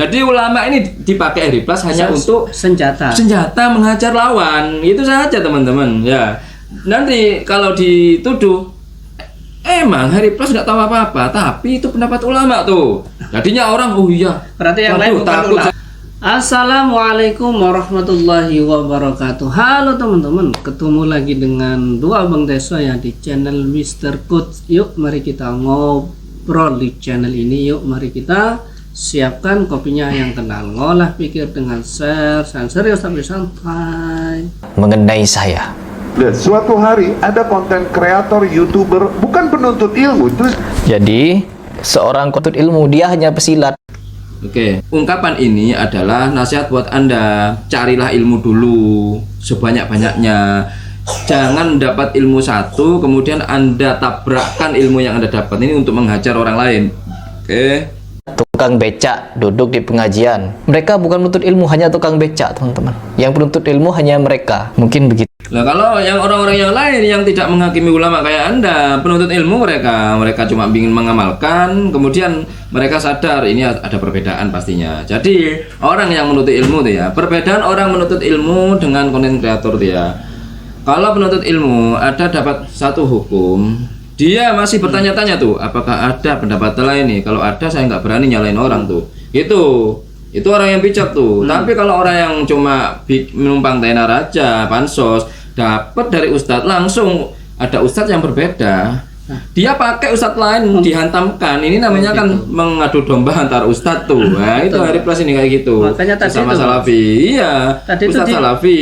Jadi ulama ini dipakai Hari Plus hanya untuk senjata menghajar lawan. Itu saja teman-teman ya. Nanti kalau dituduh emang Hari Plus nggak tahu apa-apa, tapi itu pendapat ulama tuh. Jadinya orang oh iya. Berarti yang lain bukan ulama. Assalamualaikum warahmatullahi wabarakatuh. Halo teman-teman, ketemu lagi dengan dua abang desa ya di channel Mr. Coach. Yuk mari kita ngobrol di channel ini. Yuk mari kita siapkan kopinya yang kenal, ngolah pikir dengan share dan serius tapi santai. Mengenai saya, suatu hari ada konten kreator, YouTuber, bukan penuntut ilmu, terus jadi seorang penuntut ilmu, dia hanya pesilat. Oke, ungkapan ini adalah nasihat buat Anda. Carilah ilmu dulu sebanyak-banyaknya. Jangan mendapat ilmu satu kemudian Anda tabrakkan ilmu yang Anda dapat ini untuk menghajar orang lain. Oke. Tukang becak duduk di pengajian, mereka bukan penuntut ilmu, hanya tukang becak teman-teman. Yang penuntut ilmu hanya mereka, mungkin begitu. Nah, kalau yang orang-orang yang lain yang tidak menghakimi ulama kayak Anda, penuntut ilmu mereka cuma ingin mengamalkan, kemudian mereka sadar ini ada perbedaan pastinya. Jadi orang yang menuntut ilmu tuh ya, perbedaan orang menuntut ilmu dengan konten kreator tuh ya. Kalau penuntut ilmu ada dapat satu hukum, dia masih bertanya-tanya tuh, apakah ada pendapat lain nih? Kalau ada saya nggak berani nyalain orang tuh. Itu orang yang bijak tuh. Tapi kalau orang yang cuma menumpang tenar aja, pansos, dapat dari ustadz langsung ada ustadz yang berbeda, dia pakai ustadz lain dihantamkan. Ini namanya kan mengadu domba antar ustadz tuh. Nah itu Hari Plus ini kayak gitu. Makanya tadi sama itu, salafi, iya. Tadi ustadz salafi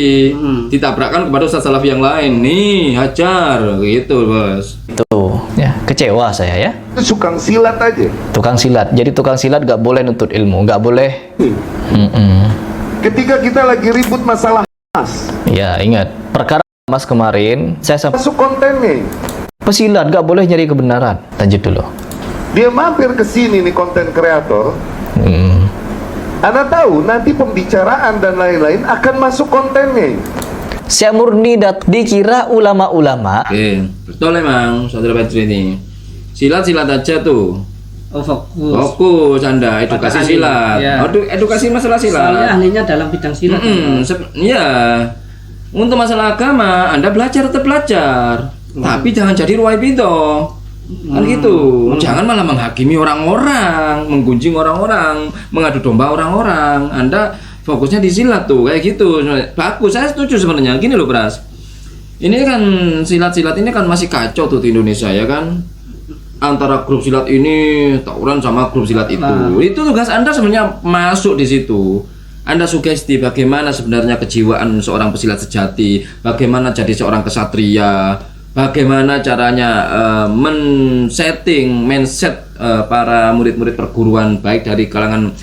ditabrakkan kepada ustadz salafi yang lain. Nih hajar gitu bos. Tuh ya, kecewa saya ya. tukang silat aja. Tukang silat, jadi tukang silat gak boleh nuntut ilmu, gak boleh. Ketika kita lagi ribut masalah emas, Ya ingat, perkara emas kemarin saya sampai masuk kontennya, pesilat gak boleh nyari kebenaran. Lanjut dulu. dia mampir ke sini nih konten kreator. Anda tahu nanti pembicaraan dan lain-lain akan masuk kontennya. Saya murni dikira ulama-ulama. Oke, betul emang saudara Badri ini. Silat-silat aja tuh. Oh, fokus. Fokus Anda edukasi ahli, silat. ya. Edukasi masalah silat. Soalnya ahlinya dalam bidang silat. Iya. Untuk masalah agama, Anda belajar tetap belajar. Tapi jangan jadi ruwaibidah. Kan gitu. Jangan malah menghakimi orang-orang, menggunjing orang-orang, mengadu domba orang-orang. Anda fokusnya di silat tuh, kayak gitu. Bagus, saya setuju sebenarnya. Gini loh, Pras. Ini kan silat-silat ini kan masih kacau tuh di Indonesia ya kan. Antara grup silat ini tawuran sama grup silat itu. Itu tugas Anda sebenarnya masuk di situ. Anda sugesti bagaimana sebenarnya kejiwaan seorang pesilat sejati, bagaimana jadi seorang kesatria, bagaimana caranya mindset para murid-murid perguruan, baik dari kalangan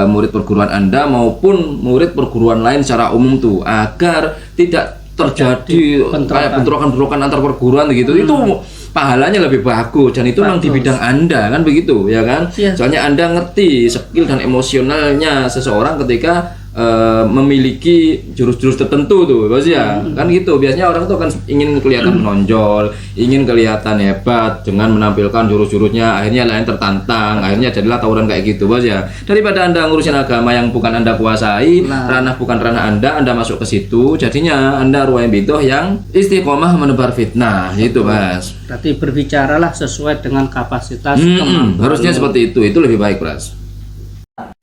murid perguruan Anda maupun murid perguruan lain secara umum tuh, agar tidak terjadi kayak bentrokan-bentrokan antar perguruan gitu. Itu pahalanya lebih bagus dan itu memang di bidang Anda kan begitu ya kan. Soalnya Anda ngerti skill dan emosionalnya seseorang ketika memiliki jurus-jurus tertentu tuh bos ya kan gitu. Biasanya orang tuh kan ingin kelihatan menonjol, ingin kelihatan hebat dengan menampilkan jurus-jurusnya, akhirnya lain tertantang, akhirnya jadilah tawuran kayak gitu bos ya. Daripada Anda ngurusin agama yang bukan Anda kuasai, ranah bukan ranah Anda masuk ke situ, jadinya Anda ruwaibidah yang istiqomah menebar fitnah gitu mas. Berarti berbicaralah sesuai dengan kapasitas kemampuan. Harusnya seperti itu lebih baik Pras.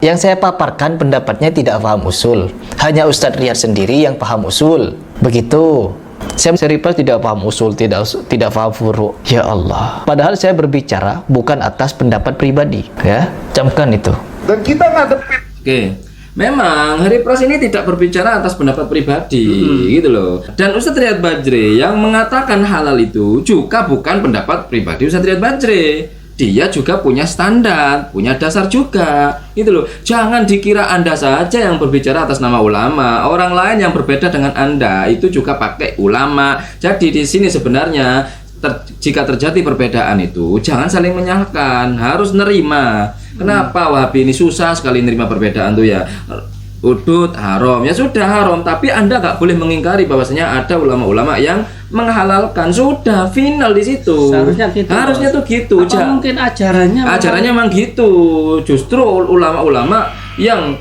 Yang saya paparkan pendapatnya tidak paham usul. Hanya Ustadz Riyad sendiri yang paham usul. Begitu. Saya serius tidak paham usul, tidak paham furu. Ya Allah. Padahal saya berbicara bukan atas pendapat pribadi, ya. Camkan itu. Dan kita ngadepin. Oke. Memang Hari Plus ini tidak berbicara atas pendapat pribadi gitu loh. Dan Ustadz Riyad Badri yang mengatakan halal itu juga bukan pendapat pribadi Ustadz Riyad Badri. Dia juga punya standar, punya dasar juga, gitu loh. Jangan dikira Anda saja yang berbicara atas nama ulama. Orang lain yang berbeda dengan Anda itu juga pakai ulama. Jadi di sini sebenarnya jika terjadi perbedaan itu jangan saling menyalahkan, harus nerima. Kenapa Wahabi ini susah sekali nerima perbedaan tuh ya? Udud haram, ya sudah haram, tapi Anda nggak boleh mengingkari bahwasanya ada ulama-ulama yang menghalalkan. Sudah final di situ. Harusnya tuh gitu. Apa mungkin ajarannya memang gitu. Justru ulama-ulama yang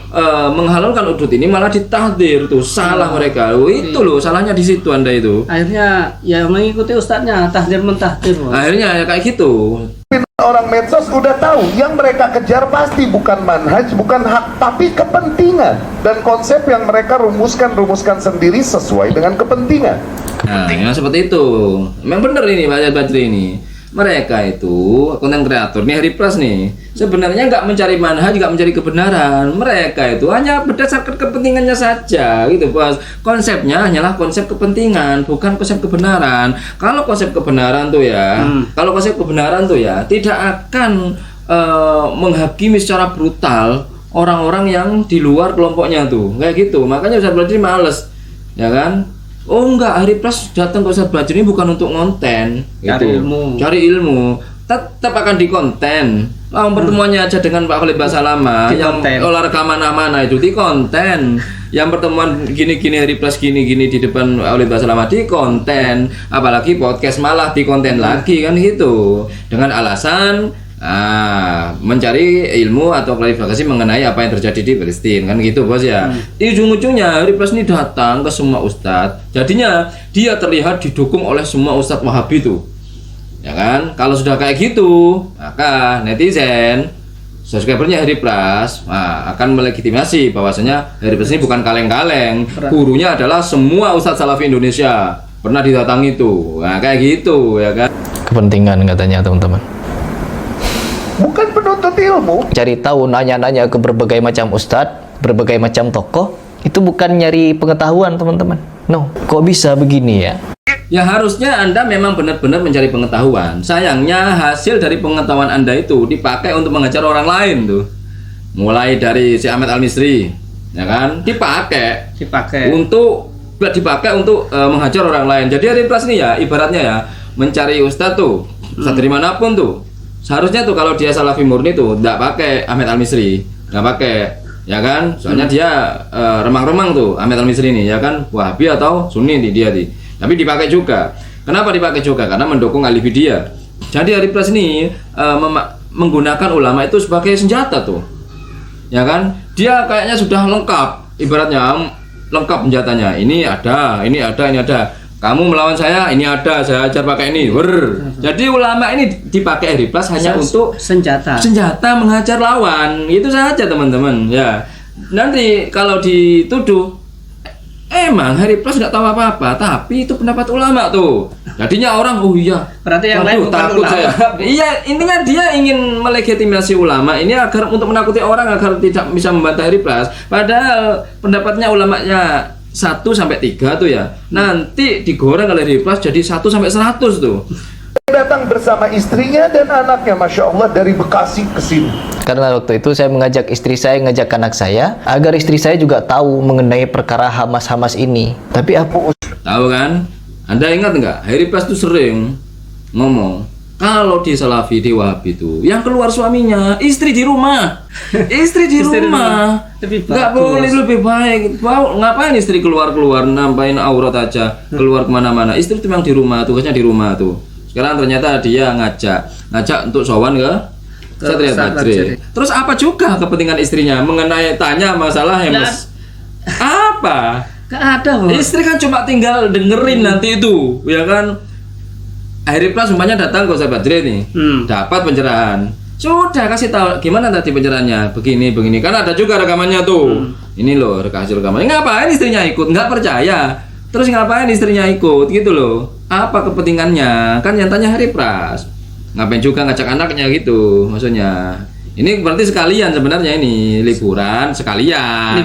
menghalalkan udut ini malah ditahdir tuh, salah mereka. Itu loh salahnya di situ Anda itu. Akhirnya ya mengikuti ustadznya, tahdir mentahdir. Akhirnya ya kayak gitu. Orang medsos udah tahu yang mereka kejar pasti bukan manhaj, bukan hak, tapi kepentingan dan konsep yang mereka rumuskan sendiri sesuai dengan kepentingan. Nah, yang seperti itu. Memang benar ini Pak Badri ini. Mereka itu konten kreator nih, Hari Plus nih, sebenarnya nggak mencari manhaj, nggak mencari kebenaran. Mereka itu hanya berdasarkan kepentingannya saja gitu bos. Konsepnya hanyalah konsep kepentingan, bukan konsep kebenaran. Kalau konsep kebenaran tuh ya, kalau konsep kebenaran tuh ya tidak akan menghakimi secara brutal orang-orang yang di luar kelompoknya tuh, kayak gitu. Makanya Ustaz Badri males, ya kan? Oh enggak, Hari Plus datang ke Ustaz Badri ini bukan untuk ngonten gitu. Cari ilmu. Tetap akan di konten. Pertemuannya aja dengan Pak Khalid Basalamah yang olahraga mana-mana itu di konten. Yang pertemuan gini-gini Hari Plus gini-gini di depan Pak Khalid Basalamah di konten. Apalagi podcast malah di konten lagi kan gitu. Dengan alasan mencari ilmu atau klarifikasi mengenai apa yang terjadi di Palestina kan gitu bos ya. Di ujung-ujungnya Hari Plus ini datang ke semua ustadz, jadinya dia terlihat didukung oleh semua ustadz Wahabi tuh, ya kan. Kalau sudah kayak gitu maka netizen subscribernya Hari Plus akan melegitimasi bahwasanya Hari Plus ini bukan kaleng-kaleng, gurunya adalah semua ustadz salafi Indonesia pernah didatangi tuh. Nah kayak gitu ya kan. Kepentingan katanya teman-teman. Bukan penuntut ilmu. Cari tahu, nanya-nanya ke berbagai macam ustadz, berbagai macam tokoh, itu bukan nyari pengetahuan teman-teman. No, kok bisa begini ya? Ya harusnya Anda memang benar-benar mencari pengetahuan. Sayangnya hasil dari pengetahuan Anda itu dipakai untuk mengajar orang lain tuh. Mulai dari si Ahmad Al-Misri, ya kan? Dipakai untuk menghajar orang lain. Jadi Hari Plus ini ya ibaratnya ya mencari ustadz tuh, ustadz dari manapun tuh. Seharusnya tuh kalau dia salafi murni tuh tidak pakai Ahmad Al-Misri, nggak pakai, ya kan? Soalnya dia remang-remang tuh Ahmad Al-Misri ini, ya kan? Wahabi atau Sunni dia di. Tapi dipakai juga. Kenapa dipakai juga? Karena mendukung alibi dia. Jadi Hari Plus ini menggunakan ulama itu sebagai senjata tuh, ya kan? Dia kayaknya sudah lengkap, ibaratnya lengkap senjatanya. Ini ada. Kamu melawan saya, ini ada, saya ajar pakai ini. Jadi ulama ini dipakai Hari Plus hanya untuk senjata menghajar lawan. Itu saja teman-teman. Ya. Nanti kalau dituduh emang Hari Plus nggak tahu apa-apa, tapi itu pendapat ulama tuh. Jadinya orang berarti yang lain bukan takut ulama. Saya. Iya, intinya dia ingin melegitimasi ulama ini agar untuk menakuti orang agar tidak bisa membantah Hari Plus. Padahal pendapatnya ulamanya 1-3 tuh ya, nanti digoreng oleh Hari Plus jadi 1-100 tuh. Datang bersama istrinya dan anaknya, Masya Allah, dari Bekasi ke sini. Karena waktu itu saya mengajak istri saya, ngajak anak saya, agar istri saya juga tahu mengenai perkara Hamas ini. Tapi apa? Tahu kan? Anda ingat nggak? Hari Plus tuh sering ngomong, kalau di Salafi, di Wahabi itu yang keluar suaminya, istri di rumah. Istri di rumah. Nggak boleh, lebih baik. Ngapain istri keluar-keluar, nampain aurat aja, keluar kemana-mana. Istri itu memang di rumah, tugasnya di rumah tuh. Sekarang ternyata dia ngajak untuk sowan ke Ustaz Badri. Terus apa juga kepentingan istrinya mengenai tanya masalah Hamas? Apa? Nggak ada loh. Istri kan cuma tinggal dengerin nanti itu, ya kan? Hari Plus umpamanya datang ke Ustaz Badri nih, dapat pencerahan. Sudah kasih tahu gimana tadi pencerahannya, begini kan ada juga rekamannya tuh. Ini loh hasil rekamannya. Ngapain istrinya ikut? Nggak percaya. Terus ngapain istrinya ikut gitu loh? Apa kepentingannya? Kan yang tanya Hari Plus. Ngapain juga ngajak anaknya gitu maksudnya. Ini berarti sekalian sebenarnya ini liburan sekalian.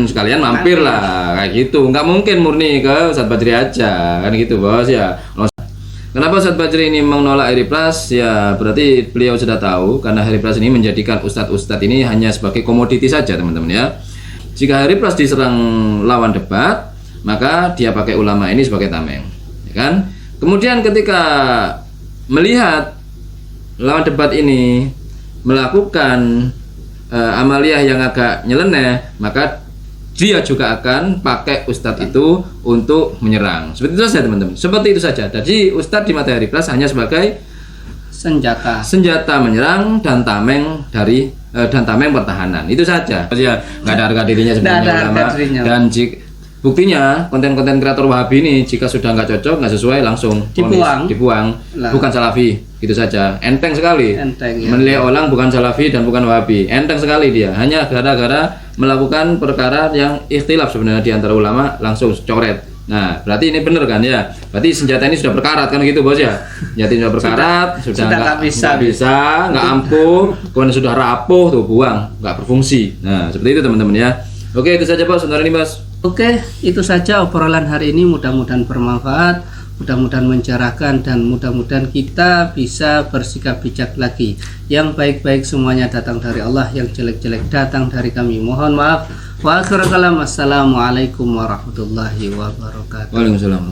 Sekalian mampir lah kayak gitu. Nggak mungkin murni ke Ustaz Badri aja kan gitu bos ya. Kenapa Ustaz Badri ini menolak Hari Plus? Ya berarti beliau sudah tahu karena Hari Plus ini menjadikan ustadz-ustadz ini hanya sebagai komoditi saja teman-teman ya. Jika Hari Plus diserang lawan debat, maka dia pakai ulama ini sebagai tameng, ya kan? Kemudian ketika melihat lawan debat ini melakukan amaliyah yang agak nyeleneh, maka dia juga akan pakai ustadz itu untuk menyerang. Seperti itu saja teman-teman. Seperti itu saja. Jadi ustadz di mata Hari Plus hanya sebagai senjata menyerang dan tameng dari dan tameng pertahanan. Itu saja. Ya, nggak ada harga dirinya sebenarnya Nggak ada harga ulama. dirinya. Dan buktinya konten-konten kreator Wahabi ini jika sudah nggak cocok, nggak sesuai langsung dibuang. Lah. Bukan salafi, gitu saja. Enteng sekali. Enteng, ya. Menilai orang bukan salafi dan bukan Wahabi. Enteng sekali dia. Hanya gara-gara melakukan perkara yang ikhtilaf sebenarnya di antara ulama, langsung coret. Nah, berarti ini benar kan ya? Berarti senjata ini sudah berkarat kan gitu bos ya? Senjata ini sudah berkarat, sudah nggak bisa, nggak ampuh, kemudian sudah rapuh tuh buang, nggak berfungsi. Nah, seperti itu teman-teman ya. Oke, itu saja bos, sebentar ini bos. Oke, itu saja obrolan hari ini. Mudah-mudahan bermanfaat, mudah-mudahan mencerahkan, dan mudah-mudahan kita bisa bersikap bijak lagi. Yang baik-baik semuanya datang dari Allah, yang jelek-jelek datang dari kami. Mohon maaf. Wa akhiru kalam. Assalamualaikum warahmatullahi wabarakatuh. Waalaikumsalam.